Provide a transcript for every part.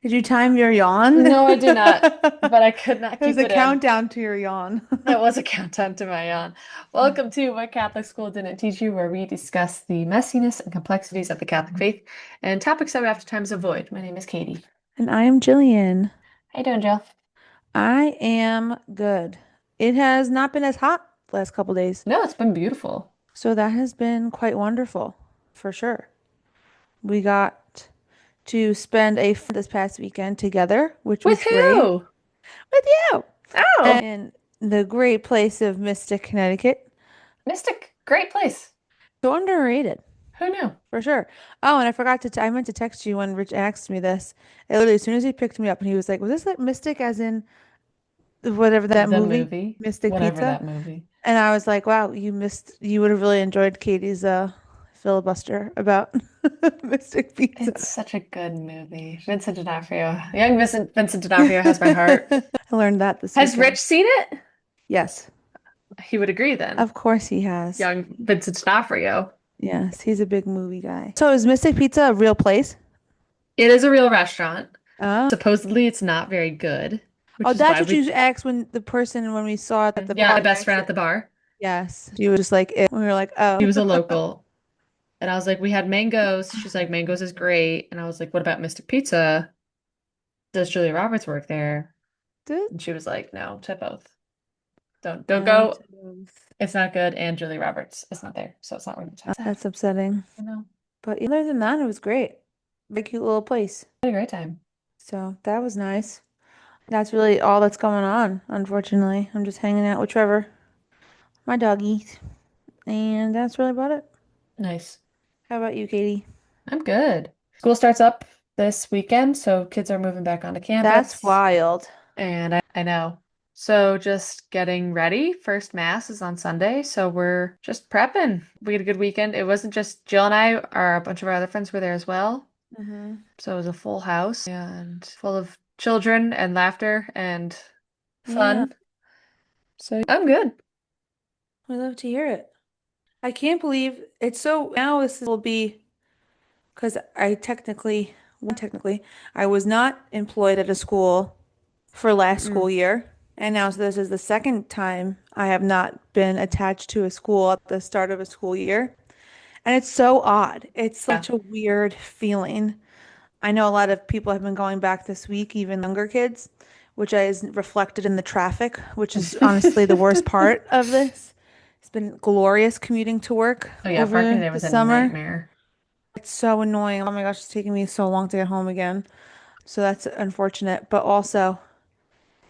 Did you time your yawn? No, I do not, but I could not It was keep a it in. countdown to your yawn. That was a countdown to my yawn. Welcome to What Catholic School Didn't Teach You, where we discuss the messiness and complexities of the Catholic faith and topics that we oftentimes avoid. My name is Katie. And I am Jillian. How you doing, Jill? I am good. It has not been as hot the last couple days, No, it's been beautiful. so that has been quite wonderful, for sure. We got to spend this past weekend together, which With was great who? with you. Oh, And the great place of Mystic, Connecticut. Mystic. Great place. So underrated. Who knew? For sure. Oh, and I forgot to I meant to text you when Rich asked me this. It literally, as soon as he picked me up and he was like, "Was this like Mystic as in whatever that The movie, movie. Mystic Whatever Pizza?" that movie. And I was like, "Wow, you would have really enjoyed Katie's filibuster about Mystic It's Pizza." such a good movie. Vincent D'Onofrio. Young Vincent D'Onofrio has my heart. I learned that this Has weekend. Rich seen it? Yes, He would agree then. of course he has. Young Vincent D'Onofrio. Yes, he's a big movie guy. So is Mystic Pizza a real place? It is a real restaurant. Oh. Supposedly it's not very good, which Oh, is that's why what we, you asked when we saw it at the yeah, bar my best next friend to. at the bar. Yes, she was just like it. We were like, He oh. was a local. And I was like, we had mangoes. She's like, mangoes is great. And I was like, what about Mystic Pizza? Does Julia Roberts work there? Dude. And she was like, no, to both. Don't No, go. to both. It's not good. And Julia Roberts is not there. So it's not worth the time. That's upsetting. I know. But other than that, it was great. Big cute little place. I had a great time. So that was nice. That's really all that's going on, unfortunately. I'm just hanging out with Trevor, my doggy, and that's really about it. Nice. How about you, Katie? I'm good. School starts up this weekend, so kids are moving back onto That's campus. wild. And I know. So just getting ready. First mass is on Sunday, so we're just prepping. We had a good weekend. It wasn't just Jill and I, our a bunch of our other friends were there as well. Hmm. So it was a full house and full of children and laughter and Yeah, fun. So I'm good. we love to hear it. I can't believe it's so now this will be because technically, I was not employed at a school for last Mm. school year. And now so this is the second time I have not been attached to a school at the start of a school year. And it's so odd. It's Yeah. such a weird feeling. I know a lot of people have been going back this week, even younger kids, which is reflected in the traffic, which is honestly the worst part of this. It's been glorious commuting to work Oh yeah, parking over there the was a summer. nightmare. It's so annoying. Oh my gosh, it's taking me so long to get home again. So that's unfortunate. But also,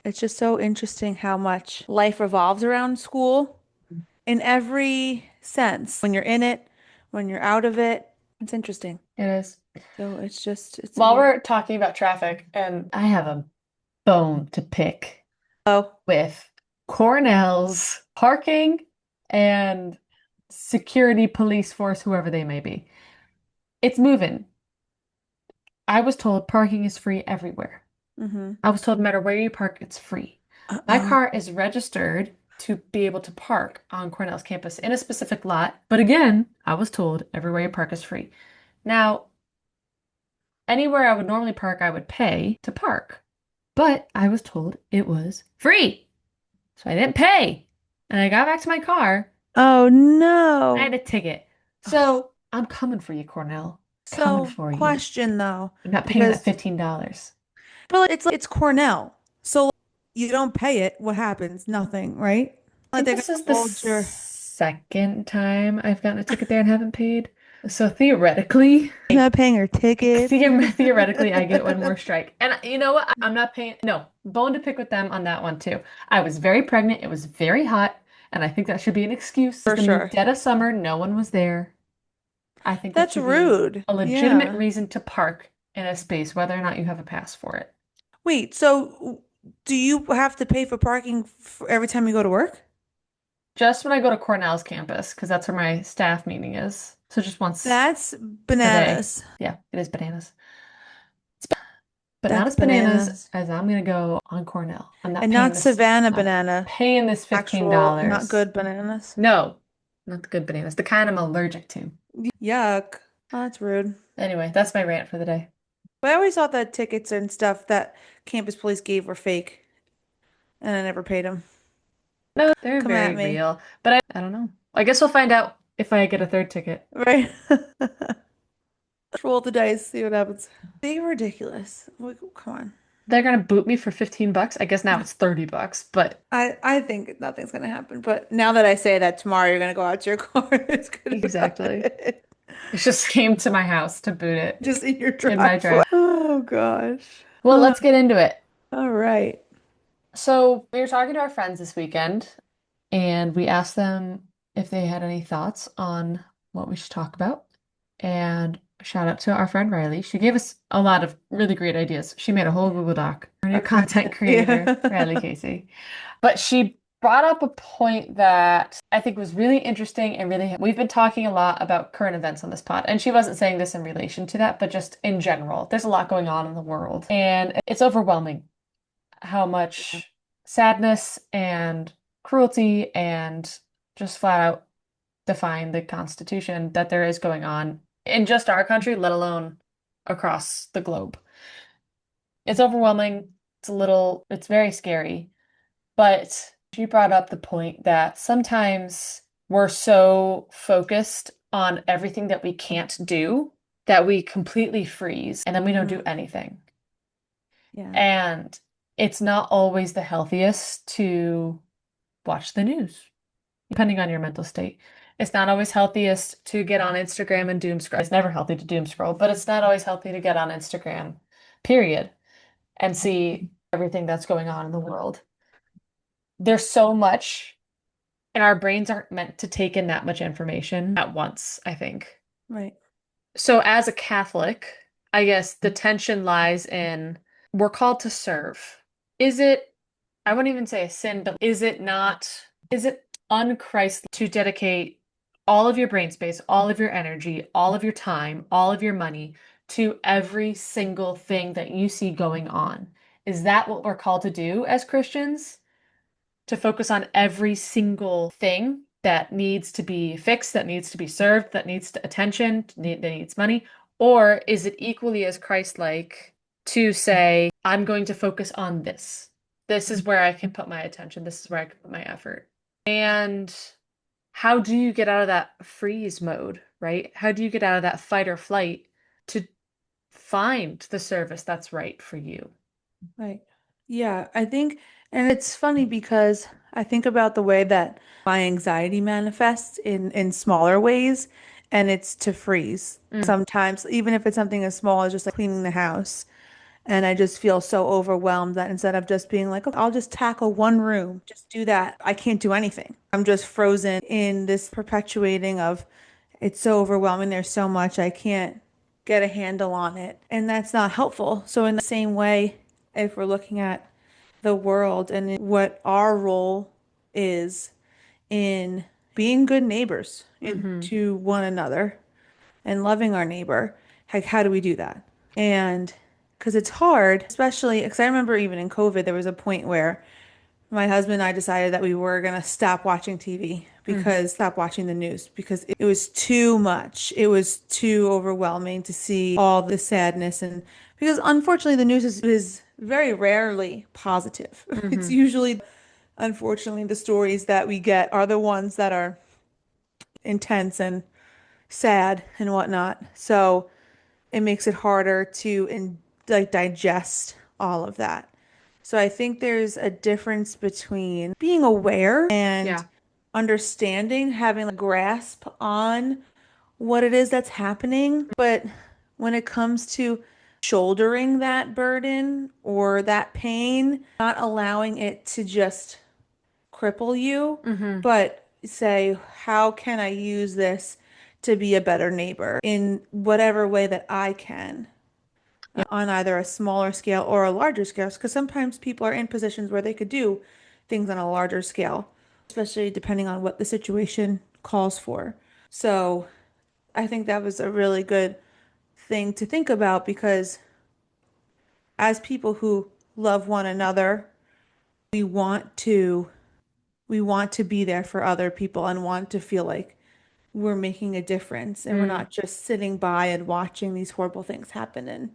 it's just so interesting how much life revolves around school in every sense. When you're in it, when you're out of it, it's interesting. It is. So it's While weird. we're talking about traffic, and I have a bone to pick Oh, with Cornell's parking and security police force, whoever they may be. It's moving. I was told parking is free everywhere. mm-hmm. I was told no matter where you park, it's free. My Uh-oh. car is registered to be able to park on Cornell's campus in a specific lot. But again, I was told everywhere you park is free. Now, anywhere I would normally park, I would pay to park. But I was told it was free. So I didn't pay. And I got back to my car. Oh I had no. a ticket. Ugh. So I'm coming for you, Cornell. Coming So, for you. question though, I'm not paying that because $15. but it's Cornell. So you don't pay it, what happens? Nothing, right? I Like think they're this gonna is the hold your second time I've gotten a ticket there and haven't paid. So theoretically, not paying your ticket. theoretically, I get one more strike. And you know what? I'm not paying. No, bone to pick with them on that one too. I was very pregnant. It was very hot. And I think that should be an excuse. For It's the sure. dead of summer. No one was there. I think that That's should be rude. a legitimate Yeah. reason to park in a space, whether or not you have a pass for it. Wait, so do you have to pay for parking for every time you go to work? Just when I go to Cornell's campus, because that's where my staff meeting is. So just once That's a day. bananas. Yeah, it is bananas. But not That's as bananas bananas. as I'm gonna go on Cornell. I'm not And paying not this, Savannah not banana. paying this Actual, not $15. good bananas. No, not the good bananas, the kind I'm allergic to. Yuck. Oh, that's rude. Anyway, that's my rant for the day. But I always thought that tickets and stuff that campus police gave were fake, and I never paid them. No, they're Come at very me, real. But I don't know. I guess we'll find out if I get a third ticket. right? Roll the dice, see what happens. They were ridiculous. Like, come on. They're gonna boot me for 15 bucks. I guess now it's 30 bucks, but I think nothing's gonna happen. But now that I say that tomorrow you're gonna go out to your car, it's gonna exactly. happen. It just came to my house to boot it Just in your in my driveway. drive. Oh gosh. Well, let's get into it. All right. So we were talking to our friends this weekend, and we asked them if they had any thoughts on what we should talk about. And shout out to our friend Riley. She gave us a lot of really great ideas. She made a whole Google Doc. Our new Our content content. creator, Riley Yeah. Casey. But she brought up a point that I think was really interesting and really, we've been talking a lot about current events on this pod. And she wasn't saying this in relation to that, but just in general. There's a lot going on in the world, and it's overwhelming how much sadness and cruelty and just flat out defying the Constitution that there is going on in just our country, let alone across the globe. It's overwhelming. It's very scary. But you brought up the point that sometimes we're so focused on everything that we can't do that we completely freeze and then we don't do Mm, anything. yeah. And it's not always the healthiest to watch the news, depending on your mental state. It's not always healthiest to get on Instagram and doom scroll. It's never healthy to doom scroll, but it's not always healthy to get on Instagram, period, and see everything that's going on in the world. There's so much, and our brains aren't meant to take in that much information at once, I think. Right. So, as a Catholic, I guess the tension lies in we're called to serve. Is it, I wouldn't even say a sin, but is it not, is it unchristly to dedicate all of your brain space, all of your energy, all of your time, all of your money to every single thing that you see going on? Is that what we're called to do as Christians? To focus on every single thing that needs to be fixed, that needs to be served, that needs attention, that needs money? Or is it equally as Christ-like to say, I'm going to focus on this? This is where I can put my attention. This is where I can put my effort. And how do you get out of that freeze mode, right? How do you get out of that fight or flight to find the service that's right for you? Right. Yeah, I think, and it's funny because I think about the way that my anxiety manifests in smaller ways, and it's to freeze. Mm, Sometimes, even if it's something as small as just like cleaning the house, and I just feel so overwhelmed that instead of just being like, "Okay, I'll just tackle one room, just do that," I can't do anything. I'm just frozen in this perpetuating of it's so overwhelming. There's so much I can't get a handle on it. And that's not helpful. So, in the same way, if we're looking at the world and what our role is in being good neighbors hmm to one another and loving our neighbor, like, how do we do that? And because it's hard, especially because I remember even in COVID, there was a point where my husband and I decided that we were going to stop watching TV mm, because stop watching the news because it was too much. It was too overwhelming to see all the sadness and because unfortunately the news is very rarely positive. It's hmm usually unfortunately the stories that we get are the ones that are intense and sad and whatnot. So it makes it harder to like digest all of that. So I think there's a difference between being aware and Yeah. understanding, having a grasp on what it is that's happening. But when it comes to shouldering that burden or that pain, not allowing it to just cripple you, hmm but say, how can I use this to be a better neighbor in whatever way that I can? On either a smaller scale or a larger scale, because sometimes people are in positions where they could do things on a larger scale, especially depending on what the situation calls for. So I think that was a really good thing to think about because as people who love one another, we want to we want to be there for other people and want to feel like we're making a difference and we're Mm, not just sitting by and watching these horrible things happen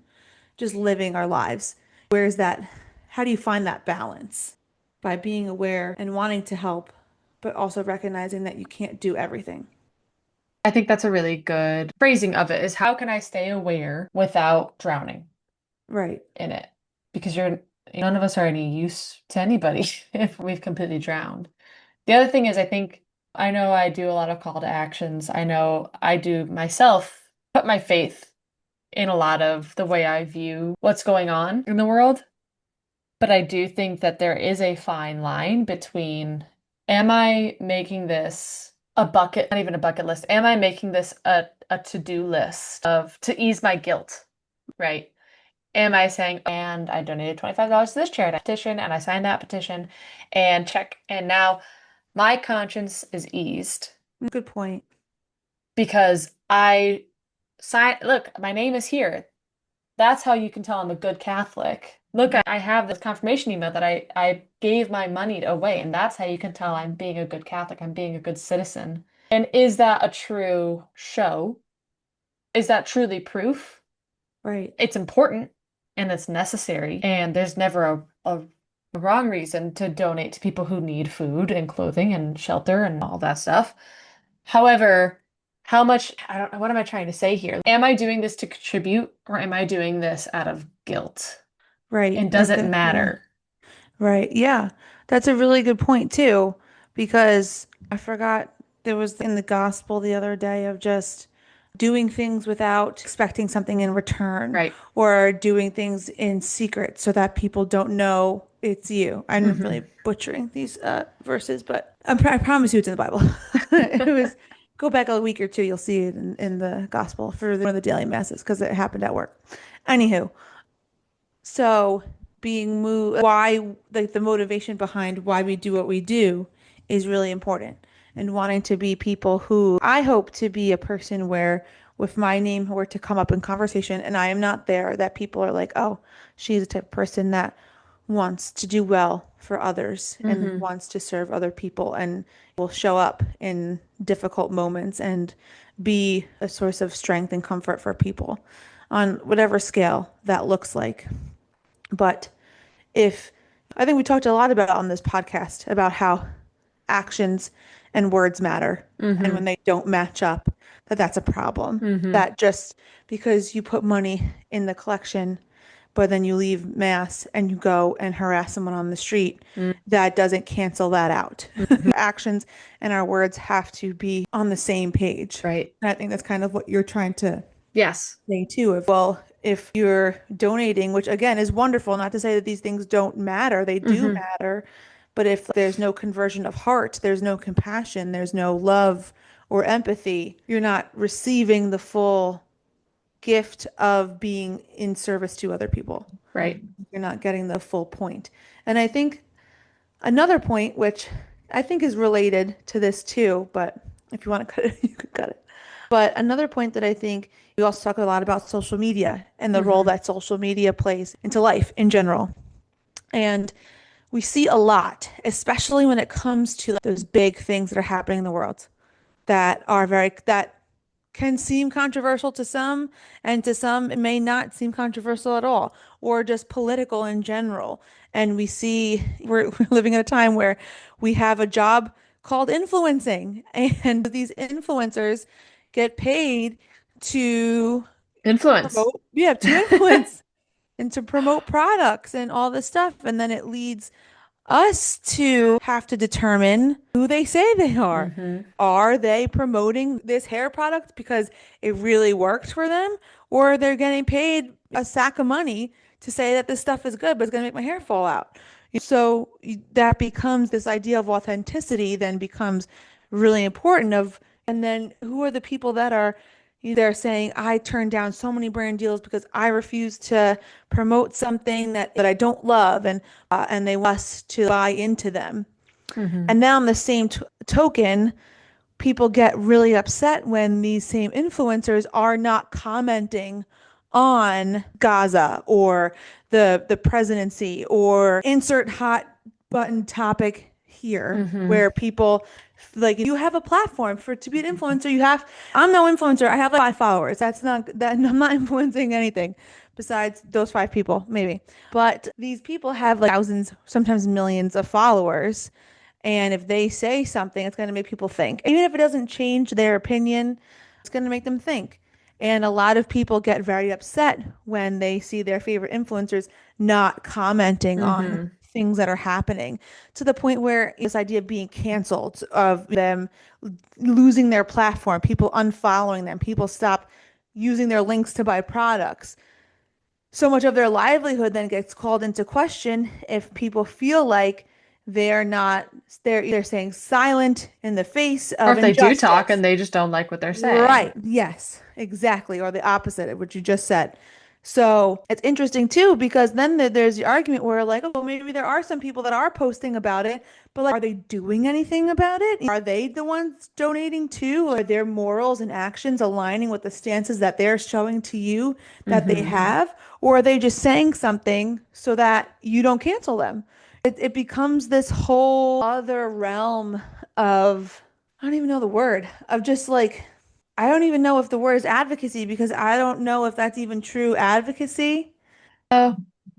just living our lives. Where's that? How do you find that balance? By being aware and wanting to help, but also recognizing that you can't do everything. I think that's a really good phrasing of it is how can I stay aware without drowning Right. in it? Because none of us are any use to anybody if we've completely drowned. The other thing is, I know I do a lot of call to actions. I know I do myself put my faith in a lot of the way I view what's going on in the world. But I do think that there is a fine line between am I making this a bucket, not even a bucket list, am I making this a to-do list of to ease my guilt, right? Am I saying, and I donated $25 to this charity petition and I signed that petition and check, and now my conscience is eased Good point. because I sign, look, my name is here. That's how you can tell I'm a good Catholic. Look, I have this confirmation email that I gave my money away, and that's how you can tell I'm being a good Catholic, I'm being a good citizen. And is that a true show? Is that truly proof? Right. It's important and it's necessary, and there's never a wrong reason to donate to people who need food and clothing and shelter and all that stuff. However, how much, I don't know, what am I trying to say here? Am I doing this to contribute or am I doing this out of guilt? Right. And does it Yeah. matter? Right. Yeah. That's a really good point too, because I forgot there was in the gospel the other day of just doing things without expecting something in return Right. or doing things in secret so that people don't know it's you. I'm really Hmm. butchering these verses, but I promise you it's in the Bible. It was go back a week or two, you'll see it in the gospel for one of the daily masses because it happened at work. Anywho, so being moved, why, like the motivation behind why we do what we do is really important. And wanting to be people who I hope to be a person where if my name were to come up in conversation and I am not there, that people are like, oh, she's the type of person that wants to do well for others and Hmm. wants to serve other people and will show up in difficult moments and be a source of strength and comfort for people on whatever scale that looks like. But if I think we talked a lot about on this podcast about how actions and words matter, and when Hmm. they don't match up, that's a problem. Hmm. That just because you put money in the collection, but then you leave mass and you go and harass someone on the street, that doesn't cancel that out. Hmm. Actions and our words have to be on the same page. Right. And I think that's kind of what you're trying to Yes. thing too. If you're donating, which again is wonderful, not to say that these things don't matter, they do Hmm. matter, but if there's no conversion of heart, there's no compassion, there's no love or empathy, you're not receiving the full gift of being in service to other people. Right. You're not getting the full point. And I think another point, which I think is related to this too, but if you want to cut it, you can cut it. But another point that I think we also talk a lot about social media and the role Hmm. that social media plays into life in general. And we see a lot, especially when it comes to those big things that are happening in the world that can seem controversial to some, and to some it may not seem controversial at all, or just political in general. And we see we're living at a time where we have a job called influencing, and these influencers get paid to Influence. promote, yeah, to influence and to promote products and all this stuff. And then it leads us to have to determine who they say they are. Hmm. Are they promoting this hair product because it really worked for them, or they're getting paid a sack of money to say that this stuff is good, but it's going to make my hair fall out? So that becomes this idea of authenticity, then becomes really important of, and then who are the people that are they're saying, I turned down so many brand deals because I refuse to promote something that I don't love, and they want us to buy into them. Hmm. And now on the same token, people get really upset when these same influencers are not commenting on Gaza or the presidency or insert hot button topic here Hmm. where people like you have a platform for to be an influencer. I'm no influencer. I have like 5 followers. That's not that I'm not influencing anything. besides those five people, maybe. But these people have like thousands, sometimes millions of followers. And if they say something, it's going to make people think. Even if it doesn't change their opinion, it's going to make them think. And a lot of people get very upset when they see their favorite influencers not commenting on Hmm. things that are happening to the point where this idea of being canceled, of them losing their platform, people unfollowing them, people stop using their links to buy products. So much of their livelihood then gets called into question if people feel like they're not, they're either staying silent in the face Or of if they do talk injustice. and they just don't like what they're saying. Right. Yes, exactly. Or the opposite of what you just said. So it's interesting too, because then there's the argument where, like, oh, well, maybe there are some people that are posting about it, but like, are they doing anything about it? Are they the ones donating too? Are their morals and actions aligning with the stances that they're showing to you that they Hmm. have? Or are they just saying something so that you don't cancel them? It becomes this whole other realm of, I don't even know the word, of just like, I don't even know if the word is advocacy because I don't know if that's even true advocacy. Oh,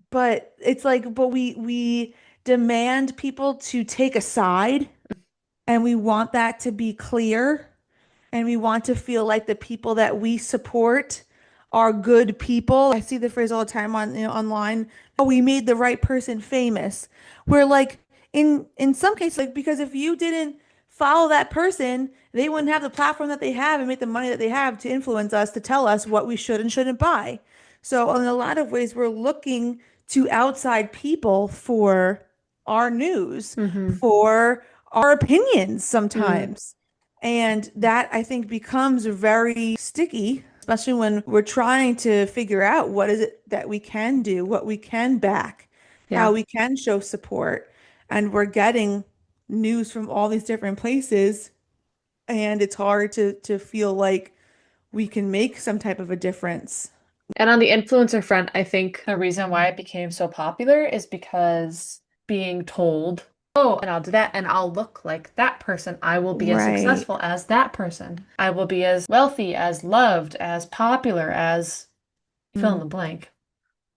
But it's like, but we demand people to take a side and we want that to be clear and we want to feel like the people that we support are good people. I see the phrase all the time on, online. Oh, we made the right person famous. Where like in some cases, like because if you didn't follow that person, they wouldn't have the platform that they have and make the money that they have to influence us to tell us what we should and shouldn't buy. So in a lot of ways, we're looking to outside people for our news, hmm. for our opinions Mm. sometimes. And that I think becomes very sticky, especially when we're trying to figure out what is it that we can do, what we can back, how Yeah. we can show support. And we're getting news from all these different places, and it's hard to feel like we can make some type of a difference. And on the influencer front, I think the reason why it became so popular is because being told, oh, and I'll do that and I'll look like that person. I will be as Right. successful as that person. I will be as wealthy, as loved, as popular as fill in Mm. the blank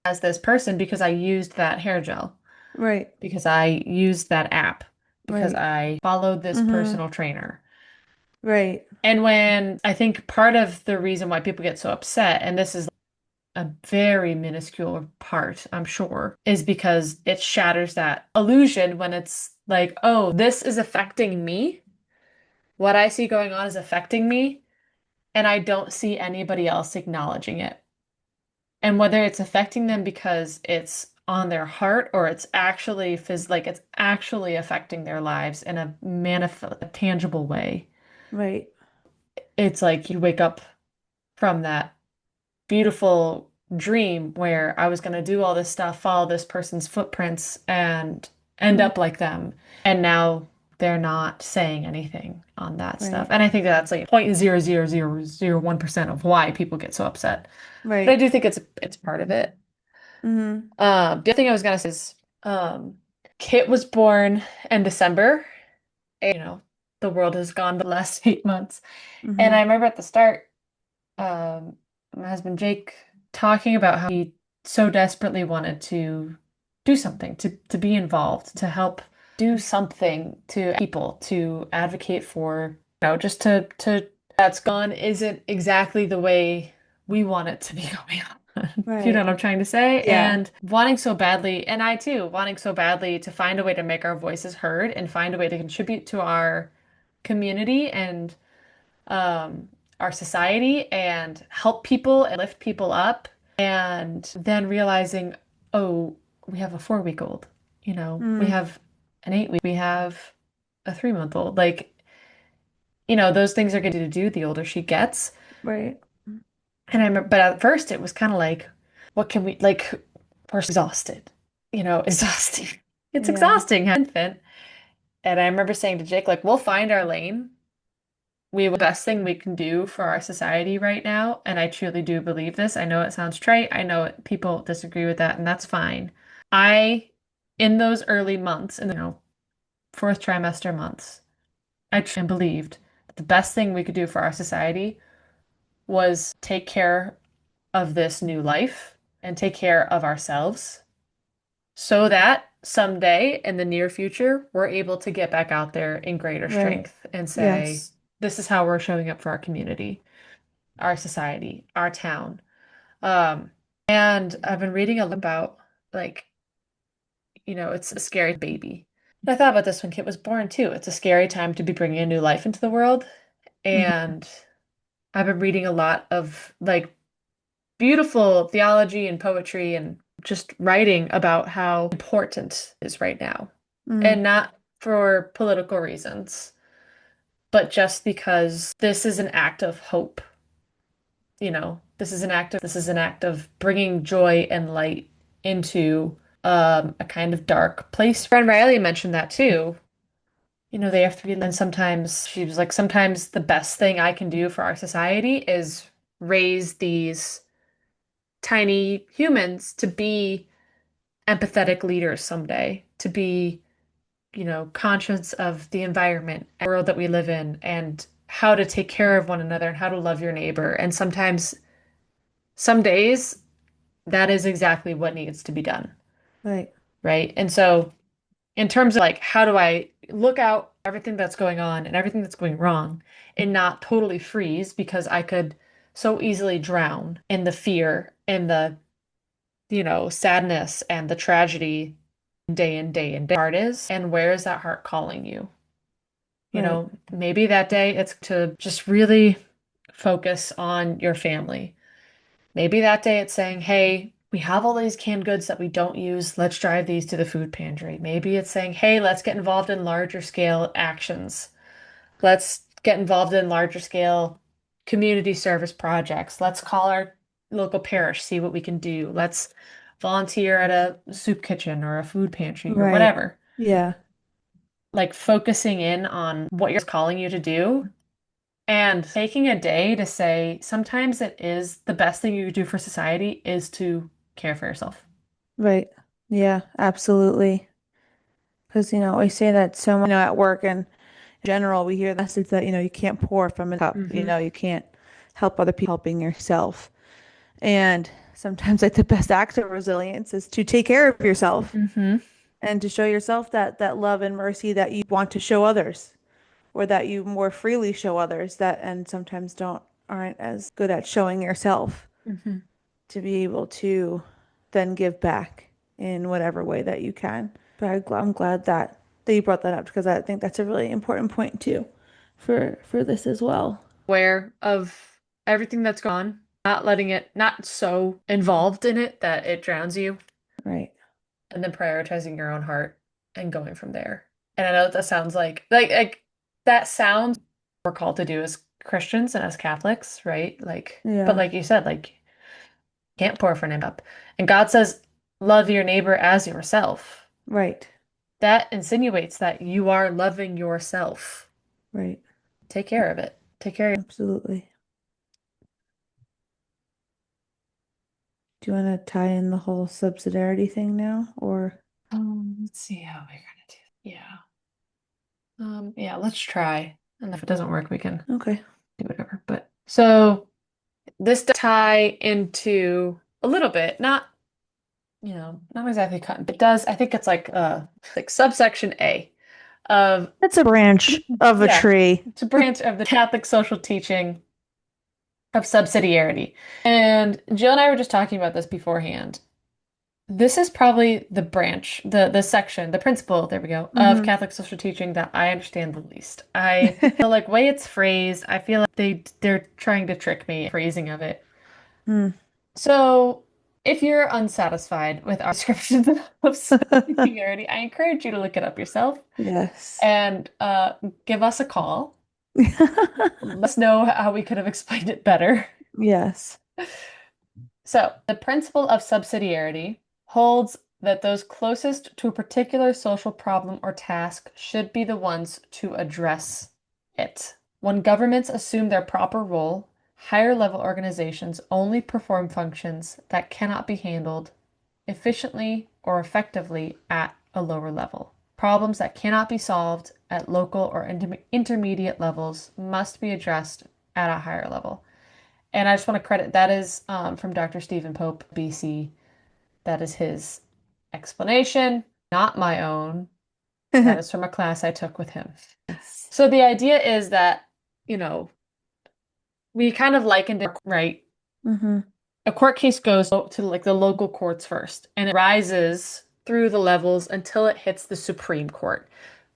as this person because I used that hair gel, Right. because I used that app, because Right. I followed this Mm-hmm. personal trainer. Right. And when I think part of the reason why people get so upset, and this is a very minuscule part, I'm sure, is because it shatters that illusion when it's like, oh, this is affecting me. What I see going on is affecting me, and I don't see anybody else acknowledging it. And whether it's affecting them because it's on their heart or it's actually like it's actually affecting their lives in a a tangible way. Right. It's like you wake up from that beautiful dream where I was going to do all this stuff, follow this person's footprints, and end Mm. up like them. And now they're not saying anything on that stuff. Right. And I think that's like 0.00001% of why people get so upset. But I Right. do think it's part of it. Mm-hmm. The other thing I was gonna say is, Kit was born in December. And, the world has gone the last 8 months. And I Mm-hmm. remember at the start, my husband Jake talking about how he so desperately wanted to do something, to be involved, to help do something to people, to advocate for, just to that's gone isn't exactly the way we want it to be going on. If you know Right. what I'm trying to say? Yeah. And wanting so badly, and I too, wanting so badly to find a way to make our voices heard and find a way to contribute to our community and um, our society and help people and lift people up. And then realizing, oh, we have a 4 week old, we Mm. have an 8 week, we have a 3 month old. Like, those things are going to do the older she gets. Right. And I remember, but at first it was kind of like, what can we, like, we're exhausted, exhausting. It's Yeah. exhausting, having an infant. And I remember saying to Jake, like, we'll find our lane. We the best thing we can do for our society right now, and I truly do believe this. I know it sounds trite. I know people disagree with that, and that's fine. I, in those early months, in the fourth trimester months, I truly believed that the best thing we could do for our society was take care of this new life and take care of ourselves so that someday in the near future, we're able to get back out there in greater Right. strength and say, Yes. this is how we're showing up for our community, our society, our town. Um, and I've been reading a lot about like, it's a scary baby. And I thought about this when Kit was born too. It's a scary time to be bringing a new life into the world. Hmm. And I've been reading a lot of like beautiful theology and poetry and just writing about how important it is right now. Mm. And not for political reasons, but just because this is an act of hope. This is an act of bringing joy and light into a kind of dark place. Friend Riley mentioned that too. They have to be, and sometimes she was like, sometimes the best thing I can do for our society is raise these tiny humans to be empathetic leaders someday, to be, conscious of the environment and world that we live in and how to take care of one another and how to love your neighbor. And sometimes, some days, that is exactly what needs to be done, Right. right? And so, in terms of like, how do I look out everything that's going on and everything that's going wrong and not totally freeze because I could so easily drown in the fear and the sadness and the tragedy day in, day in, day. Heart is, and where is that heart calling you? Right. Maybe that day it's to just really focus on your family. Maybe that day it's saying, hey, we have all these canned goods that we don't use. Let's drive these to the food pantry. Maybe it's saying, hey, let's get involved in larger scale actions. Let's get involved in larger scale community service projects. Let's call our local parish, see what we can do. Let's volunteer at a soup kitchen or a food pantry or Right. whatever. Yeah. Like focusing in on what you're calling you to do and taking a day to say, sometimes it is the best thing you could do for society is to care for yourself. Right. Yeah, absolutely. Because, I say that so much, at work and in general, we hear the message that, you can't pour from a cup, Hmm. you can't help other people helping yourself. And sometimes like the best act of resilience is to take care of yourself Hmm. and to show yourself that love and mercy that you want to show others or that you more freely show others that and sometimes aren't as good at showing yourself Hmm. to be able to then give back in whatever way that you can. But I'm glad that you brought that up because I think that's a really important point too for this as well. Aware of everything that's gone, not letting it, not so involved in it that it drowns you, Right. and then prioritizing your own heart and going from there. And I know that sounds like that sounds we're called to do as Christians and as Catholics, right? Like, but Yeah. like you said, like can't pour for an up. And God says, love your neighbor as yourself. Right. That insinuates that you are loving yourself. Right. Take care of it. Take care of Absolutely. Do you want to tie in the whole subsidiarity thing now or let's see how we're gonna do. Yeah. Yeah, let's try. And if it doesn't work, we can okay. do whatever. But so this does tie into a little bit, not exactly cut. It does, I think it's like subsection A of It's a branch of a yeah, tree. it's a branch of the Catholic social teaching of subsidiarity. And Jill and I were just talking about this beforehand. This is probably the branch, the section, the principle, there we go, of Mm-hmm. Catholic social teaching that I understand the least. I feel like way it's phrased, I feel like they're trying to trick me, phrasing of it. Mm. So, if you're unsatisfied with our descriptions of subsidiarity, I encourage you to look it up yourself Yes. and give us a call. Let us know how we could have explained it better. Yes. So, the principle of subsidiarity holds that those closest to a particular social problem or task should be the ones to address it. When governments assume their proper role, higher level organizations only perform functions that cannot be handled efficiently or effectively at a lower level. Problems that cannot be solved at local or intermediate levels must be addressed at a higher level. And I just want to credit that is from Dr. Stephen Pope, BC. That is his explanation, not my own. That is from a class I took with him. Yes. So the idea is that, we kind of likened it, right? Mm-hmm. A court case goes to like the local courts first, and it rises through the levels until it hits the Supreme Court.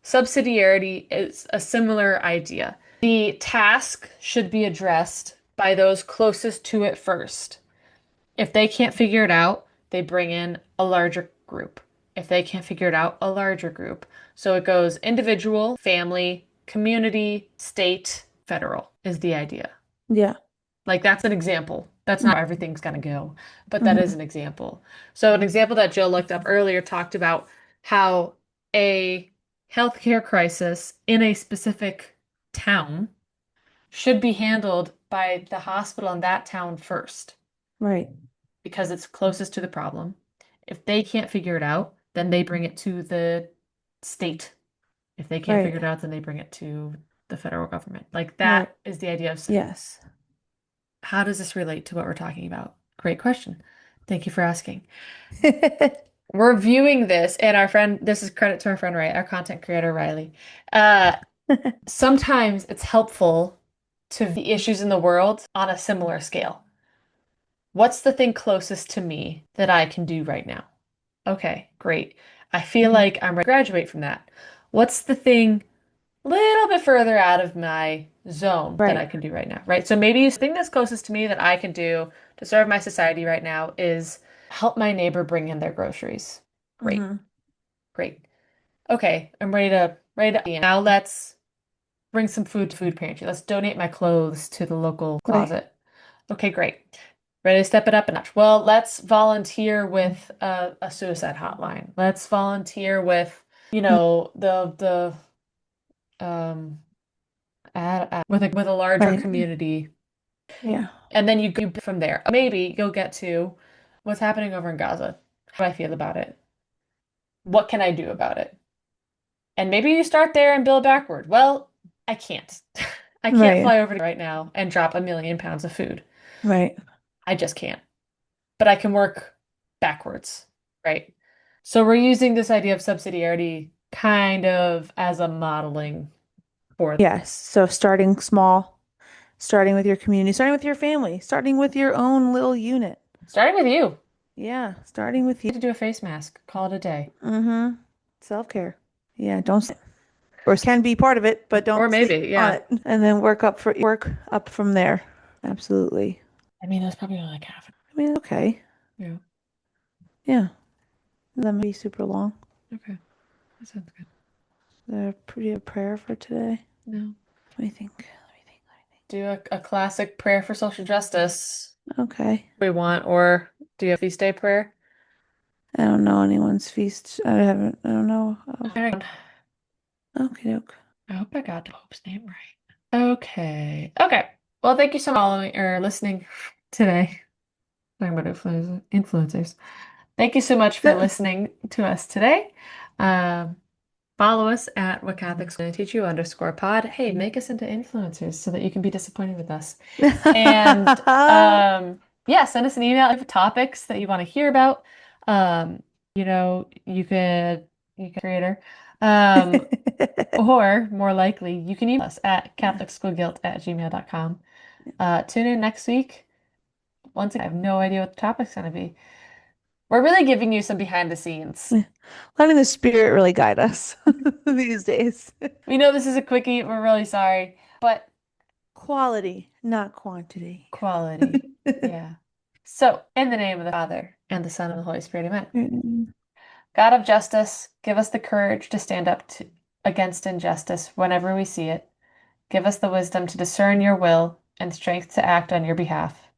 Subsidiarity is a similar idea. The task should be addressed by those closest to it first. If they can't figure it out, they bring in a larger group. If they can't figure it out, a larger group. So it goes individual, family, community, state, federal is the idea. Yeah. Like that's an example. That's not how everything's gonna go, but that is Mm-hmm. an example. So an example that Jill looked up earlier talked about how a healthcare crisis in a specific town should be handled by the hospital in that town first Right. because it's closest to the problem. If they can't figure it out, then they bring it to the state. If they can't Right. figure it out, then they bring it to the federal government. Like Right. that is the idea of Yes. how does this relate to what we're talking about? Great question. Thank you for asking. We're viewing this, and our friend, this is credit to our friend, right? Our content creator, Riley. Uh, Sometimes it's helpful to the issues in the world on a similar scale. What's the thing closest to me that I can do right now? Okay, great. I feel Mhm. like I'm ready to graduate from that. What's the thing a little bit further out of my zone that I Right. can do right now, right? So maybe the thing that's closest to me that I can do to serve my society right now is help my neighbor bring in their groceries. Great, Mm-hmm. great. Okay, I'm ready to now let's bring some food to food pantry. Let's donate my clothes to the local Right. closet. Okay, great. Ready to step it up a notch. Well, let's volunteer with a suicide hotline. Let's volunteer with, Mm. the with a larger Right. community, Yeah. and then you go from there. Maybe you'll get to what's happening over in Gaza. How do I feel about it? What can I do about it? And maybe you start there and build backward. Well, I can't. I can't Right. fly over right now and drop 1 million pounds of food. Right. I just can't. But I can work backwards, right? So we're using this idea of subsidiarity kind of as a modeling for Yes. So starting small, starting with your community, starting with your family, starting with your own little unit. starting with you. Yeah. Starting with you. To do a face mask, call it a day. Mm-hmm. Self-care. Yeah. Don't, or can be part of it, but Or don't sleep maybe, on yeah. it. And then work up from there. Absolutely. I mean, that's probably only like half. I mean, okay. Yeah. Yeah. That might be super long. Okay. That sounds good. The pretty a prayer for today. No. Let me think. Let me Do a classic prayer for social justice think. Okay. we want, or do you have feast day prayer? I don't know anyone's feast. I haven't. I don't know. Oh. Okay. Okay. Okay. I hope I got the Pope's name right. Okay. Okay. Well, thank you so much for following or listening today. Talking about influencers. Thank you so much for listening to us today. Um, Follow us at What Catholics Gonna Teach You _pod. Hey, make us into influencers so that you can be disappointed with us. And yeah, send us an email if topics that you want to hear about. You could creator. Um, or more likely, you can email us at Yeah. catholicschoolguilt@gmail.com. Tune in next week. Once again, I have no idea what the topic's gonna be. We're really giving you some behind the scenes. Letting the spirit really guide us these days. We know this is a quickie. We're really sorry, but Quality, not quantity. quality. Yeah. So, in the name of the Father, and the Son, and the Holy Spirit, amen. God of justice, give us the courage to stand up against injustice whenever we see it. Give us the wisdom to discern your will and strength to act on your behalf.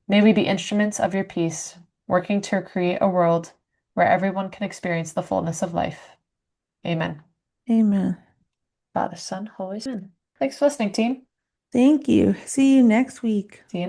May we be instruments of your peace, working to create a world where everyone can experience the fullness of life. Amen. Amen. Father, Son, Holy Spirit. Thanks for listening, team. Thank you. See you next week. See you.